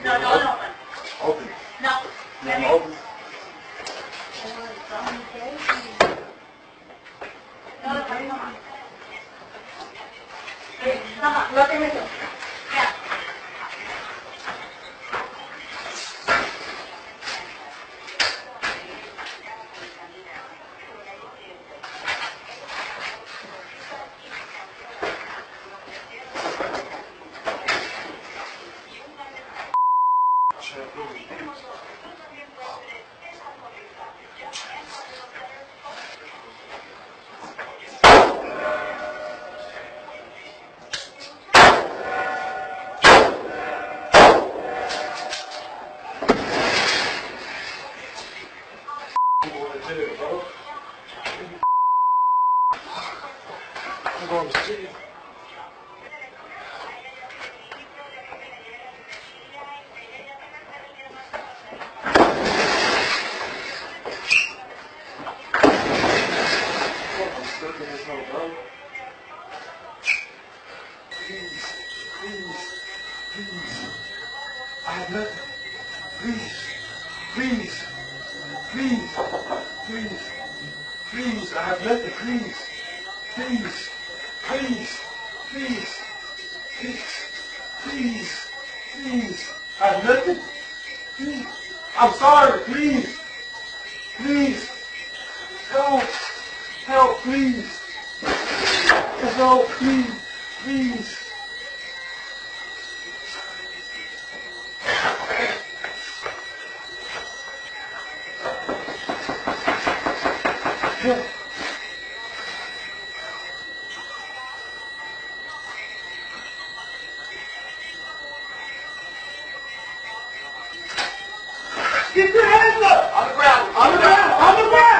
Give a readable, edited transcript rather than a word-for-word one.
No, don't open. Open. No. Let me open. Lo que me dio. Ya. I'm going to jail. I'm stuck in this hole, bro. Please, please, please. I have nothing. Please, please, please, please, please. I have nothing. Please, please, please, please, please, please, please. I have nothing. Please. I'm sorry. Please, please. Help, help, please. Help, please, please. Help. Get your hands up! On the ground! On the ground! On the ground!